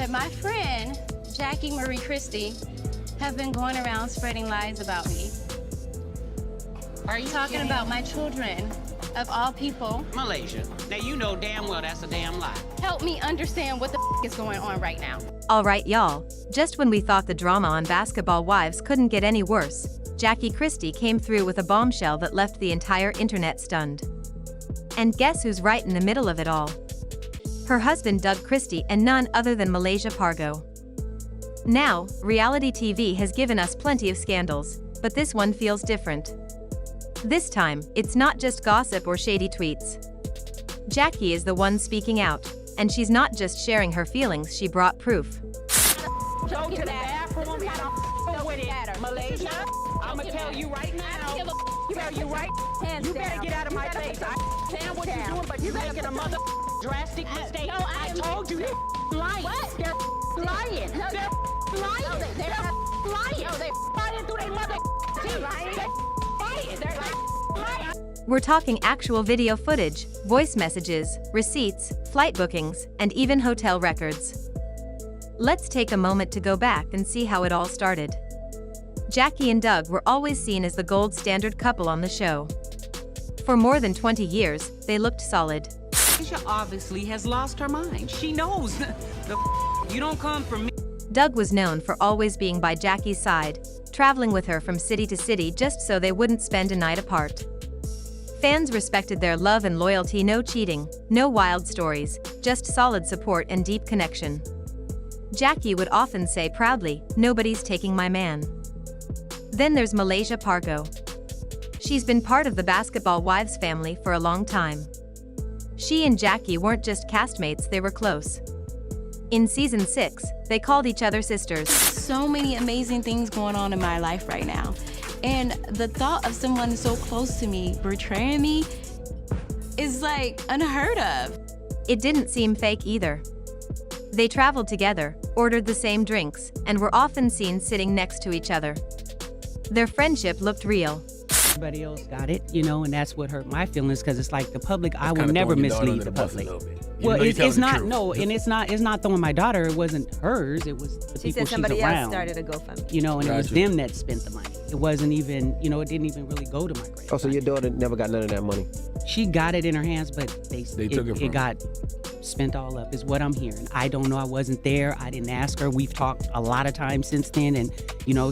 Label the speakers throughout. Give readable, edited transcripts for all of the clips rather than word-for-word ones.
Speaker 1: that my friend, Jackie Marie Christie, have been going around spreading lies about me.
Speaker 2: Are you
Speaker 1: talking about my children, of all people?
Speaker 2: Malaysia. Now you know damn well that's a damn lie.
Speaker 1: Help me understand what the is going on right now.
Speaker 3: All right, y'all. Just when we thought the drama on Basketball Wives couldn't get any worse, Jackie Christie came through with a bombshell that left the entire internet stunned. And guess who's right in the middle of it all? Her husband Doug Christie, and none other than Malaysia Pargo. Now, reality TV has given us plenty of scandals, but this one feels different. This time, it's not just gossip or shady tweets. Jackie is the one speaking out, and she's not just sharing her feelings, she brought proof.
Speaker 2: Go to the bathroom, I don't with it. Malaysia, I'ma tell you right now. You better get out of my face. I understand what you're doing, but you're making a mother drastic mistake.
Speaker 1: No,
Speaker 2: I told you they're lying.
Speaker 1: What?
Speaker 2: They're lying.
Speaker 1: No,
Speaker 2: They're lying.
Speaker 1: No, they're
Speaker 2: lying.
Speaker 1: No, they're
Speaker 2: lying through their mother.
Speaker 1: They're lying.
Speaker 2: They're lying.
Speaker 3: We're talking actual video footage, voice messages, receipts, flight bookings, and even hotel records. Let's take a moment to go back and see how it all started. Jackie and Doug were always seen as the gold standard couple on the show. For more than 20 years, they looked solid.
Speaker 2: Malaysia obviously has lost her mind. She knows you don't come from me.
Speaker 3: Doug was known for always being by Jackie's side, traveling with her from city to city just so they wouldn't spend a night apart. Fans respected their love and loyalty, no cheating, no wild stories, just solid support and deep connection. Jackie would often say proudly, "Nobody's taking my man." Then there's Malaysia Pargo. She's been part of the Basketball Wives family for a long time. She and Jackie weren't just castmates, they were close. In season 6, they called each other sisters.
Speaker 1: So many amazing things going on in my life right now. And the thought of someone so close to me betraying me is like unheard of.
Speaker 3: It didn't seem fake either. They traveled together, ordered the same drinks, and were often seen sitting next to each other. Their friendship looked real.
Speaker 2: Everybody else got it, and that's what hurt my feelings, because it's like the public, I would never mislead the public. Well, it's not, no, and it's not throwing my daughter, it wasn't hers, it was the people she's around.
Speaker 4: She said somebody else started a GoFundMe.
Speaker 2: And it was them that spent the money. It wasn't even, it didn't even really go to my grandma.
Speaker 5: Oh, so your daughter never got none of that money?
Speaker 2: She got it in her hands, but they took it got spent all up, is what I'm hearing. I don't know, I wasn't there, I didn't ask her. We've talked a lot of times since then, and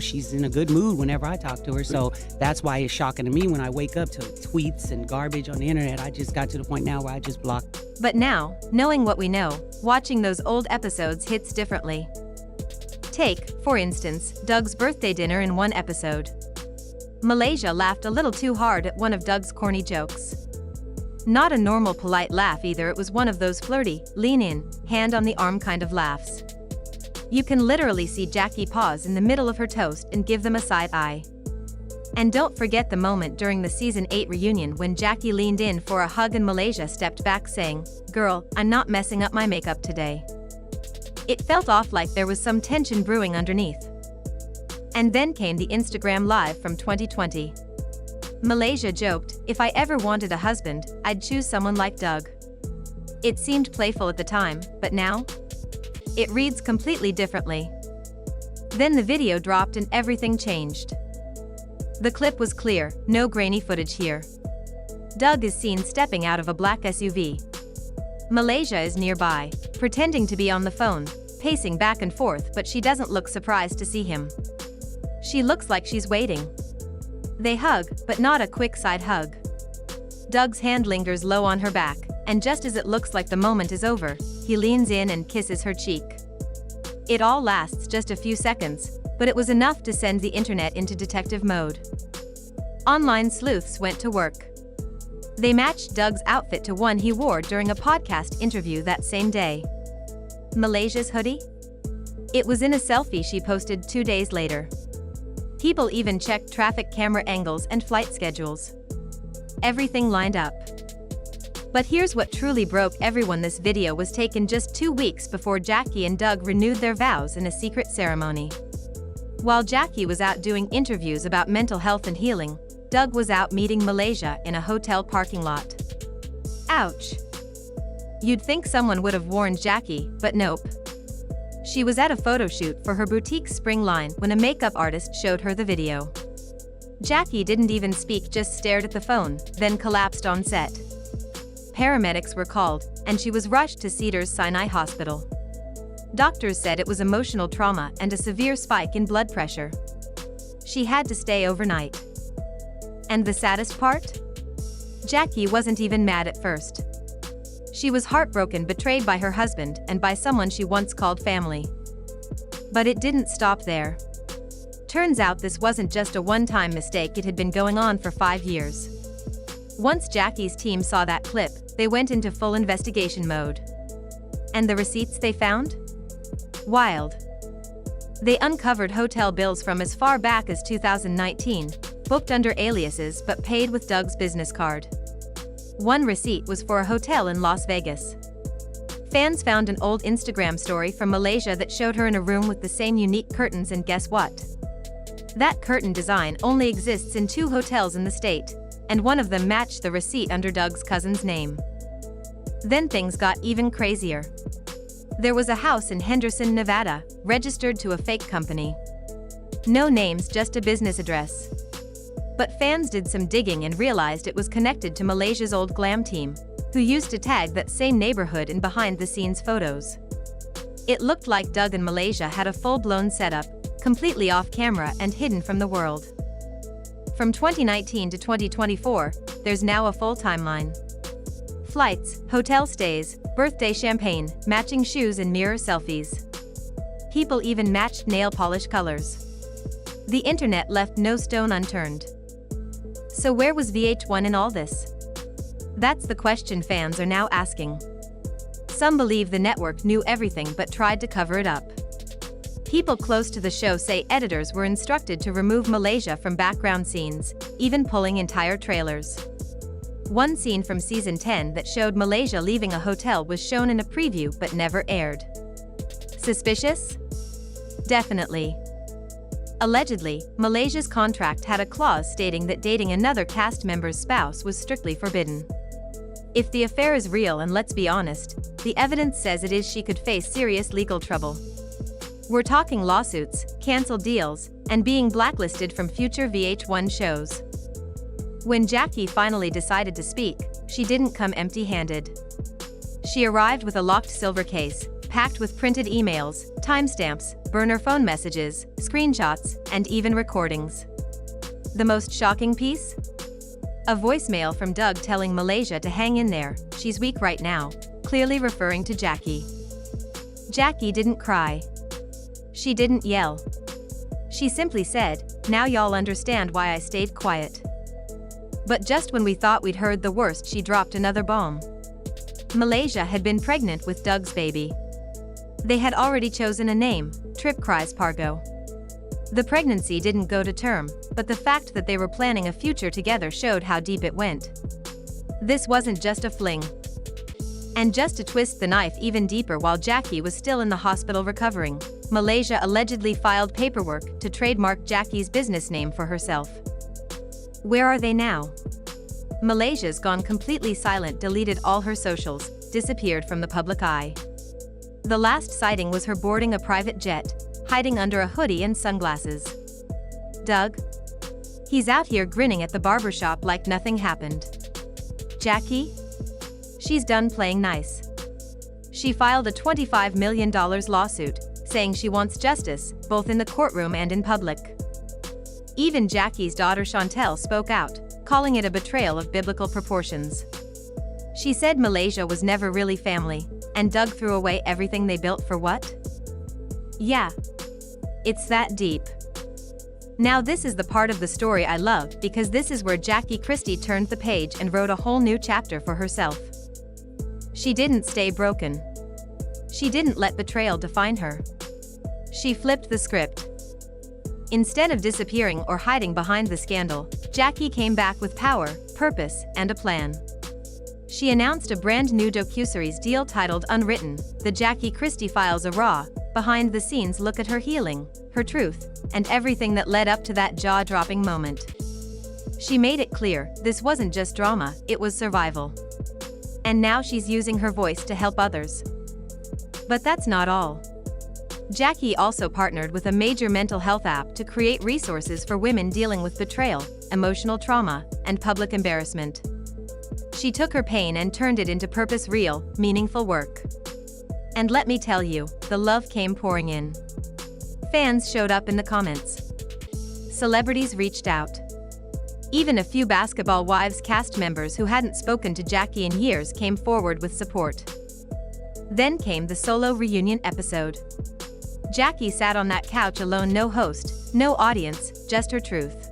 Speaker 2: she's in a good mood whenever I talk to her, so that's why it's shocking to me when I wake up to tweets and garbage on the internet. I just got to the point now where I just block.
Speaker 3: But now, knowing what we know, watching those old episodes hits differently. Take, for instance, Doug's birthday dinner in one episode. Malaysia laughed a little too hard at one of Doug's corny jokes. Not a normal polite laugh either, it was one of those flirty, lean in, hand on the arm kind of laughs. You can literally see Jackie pause in the middle of her toast and give them a side eye. And don't forget the moment during the season 8 reunion when Jackie leaned in for a hug and Malaysia stepped back saying, "Girl, I'm not messing up my makeup today." It felt off, like there was some tension brewing underneath. And then came the Instagram Live from 2020. Malaysia joked, "If I ever wanted a husband, I'd choose someone like Doug." It seemed playful at the time, but now? It reads completely differently. Then the video dropped and everything changed. The clip was clear, no grainy footage here. Doug is seen stepping out of a black SUV. Malaysia is nearby, pretending to be on the phone, pacing back and forth, but she doesn't look surprised to see him. She looks like she's waiting. They hug, but not a quick side hug. Doug's hand lingers low on her back, and just as it looks like the moment is over, he leans in and kisses her cheek. It all lasts just a few seconds, but it was enough to send the internet into detective mode. Online sleuths went to work. They matched Doug's outfit to one he wore during a podcast interview that same day. Malaysia's hoodie? It was in a selfie she posted 2 days later. People even checked traffic camera angles and flight schedules. Everything lined up. But here's what truly broke everyone: this video was taken just 2 weeks before Jackie and Doug renewed their vows in a secret ceremony. While Jackie was out doing interviews about mental health and healing, Doug was out meeting Malaysia in a hotel parking lot. Ouch. You'd think someone would have warned Jackie, but nope. She was at a photo shoot for her boutique spring line when a makeup artist showed her the video. Jackie didn't even speak, just stared at the phone, then collapsed on set. Paramedics were called, and she was rushed to Cedars-Sinai Hospital. Doctors said it was emotional trauma and a severe spike in blood pressure. She had to stay overnight. And the saddest part? Jackie wasn't even mad at first. She was heartbroken, betrayed by her husband and by someone she once called family. But it didn't stop there. Turns out this wasn't just a one-time mistake, it had been going on for 5 years. Once Jackie's team saw that clip, they went into full investigation mode. And the receipts they found? Wild. They uncovered hotel bills from as far back as 2019, booked under aliases but paid with Doug's business card. One receipt was for a hotel in Las Vegas. Fans found an old Instagram story from Malaysia that showed her in a room with the same unique curtains, and guess what? That curtain design only exists in 2 hotels in the state, and one of them matched the receipt under Doug's cousin's name. Then things got even crazier. There was a house in Henderson, Nevada, registered to a fake company. No names, just a business address. But fans did some digging and realized it was connected to Malaysia's old glam team, who used to tag that same neighborhood in behind-the-scenes photos. It looked like Doug and Malaysia had a full-blown setup, completely off-camera and hidden from the world. From 2019 to 2024, there's now a full timeline. Flights, hotel stays, birthday champagne, matching shoes and mirror selfies. People even matched nail polish colors. The internet left no stone unturned. So where was VH1 in all this? That's the question fans are now asking. Some believe the network knew everything but tried to cover it up. People close to the show say editors were instructed to remove Malaysia from background scenes, even pulling entire trailers. One scene from season 10 that showed Malaysia leaving a hotel was shown in a preview but never aired. Suspicious? Definitely. Allegedly, Malaysia's contract had a clause stating that dating another cast member's spouse was strictly forbidden. If the affair is real, and let's be honest, the evidence says it is, she could face serious legal trouble. We're talking lawsuits, canceled deals, and being blacklisted from future VH1 shows. When Jackie finally decided to speak, she didn't come empty-handed. She arrived with a locked silver case, packed with printed emails, timestamps, burner phone messages, screenshots, and even recordings. The most shocking piece? A voicemail from Doug telling Malaysia to hang in there, she's weak right now, clearly referring to Jackie. Jackie didn't cry. She didn't yell. She simply said, "Now y'all understand why I stayed quiet." But just when we thought we'd heard the worst, she dropped another bomb. Malaysia had been pregnant with Doug's baby. They had already chosen a name, Trip, cries Pargo. The pregnancy didn't go to term, but the fact that they were planning a future together showed how deep it went. This wasn't just a fling. And just to twist the knife even deeper, while Jackie was still in the hospital recovering, Malaysia allegedly filed paperwork to trademark Jackie's business name for herself. Where are they now? Malaysia's gone completely silent, deleted all her socials, disappeared from the public eye. The last sighting was her boarding a private jet, hiding under a hoodie and sunglasses. Doug? He's out here grinning at the barbershop like nothing happened. Jackie? She's done playing nice. She filed a $25 million lawsuit, saying she wants justice, both in the courtroom and in public. Even Jackie's daughter Chantel spoke out, calling it a betrayal of biblical proportions. She said Malaysia was never really family, and Doug threw away everything they built for what? Yeah. It's that deep. Now this is the part of the story I love, because this is where Jackie Christie turned the page and wrote a whole new chapter for herself. She didn't stay broken. She didn't let betrayal define her. She flipped the script. Instead of disappearing or hiding behind the scandal, Jackie came back with power, purpose, and a plan. She announced a brand new docuseries deal titled Unwritten, The Jackie Christie Files, a raw, behind-the-scenes look at her healing, her truth, and everything that led up to that jaw-dropping moment. She made it clear, this wasn't just drama, it was survival. And now she's using her voice to help others. But that's not all. Jackie also partnered with a major mental health app to create resources for women dealing with betrayal, emotional trauma, and public embarrassment. She took her pain and turned it into purpose-real, meaningful work. And let me tell you, the love came pouring in. Fans showed up in the comments. Celebrities reached out. Even a few Basketball Wives cast members who hadn't spoken to Jackie in years came forward with support. Then came the solo reunion episode. Jackie sat on that couch alone, no host, no audience, just her truth.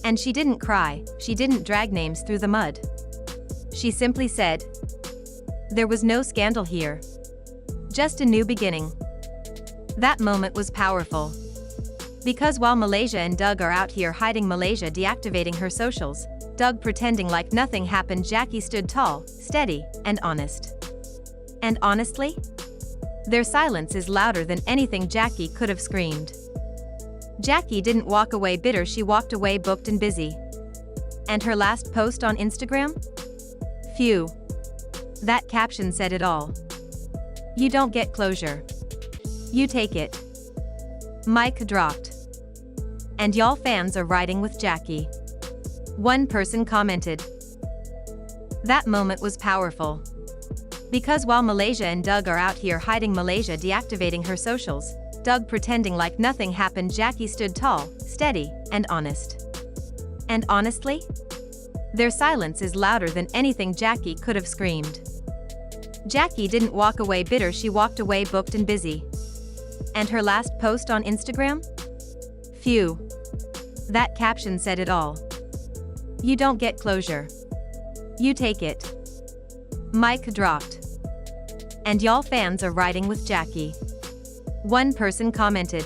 Speaker 3: And she didn't cry, she didn't drag names through the mud. She simply said, "There was no scandal here. Just a new beginning." That moment was powerful. Because while Malaysia and Doug are out here hiding, Malaysia deactivating her socials, Doug pretending like nothing happened, Jackie stood tall, steady, and honest. And honestly, their silence is louder than anything Jackie could have screamed. Jackie didn't walk away bitter, she walked away booked and busy. And her last post on Instagram? Phew. That caption said it all. "You don't get closure. You take it." Mic dropped. And y'all fans are riding with Jackie. One person commented. That moment was powerful. Because while Malaysia and Doug are out here hiding, Malaysia deactivating her socials, Doug pretending like nothing happened, Jackie stood tall, steady, and honest. And honestly, their silence is louder than anything Jackie could have screamed. Jackie didn't walk away bitter, she walked away booked and busy. And her last post on Instagram? Phew. That caption said it all. "You don't get closure. You take it." Mic dropped. And y'all fans are riding with Jackie. One person commented.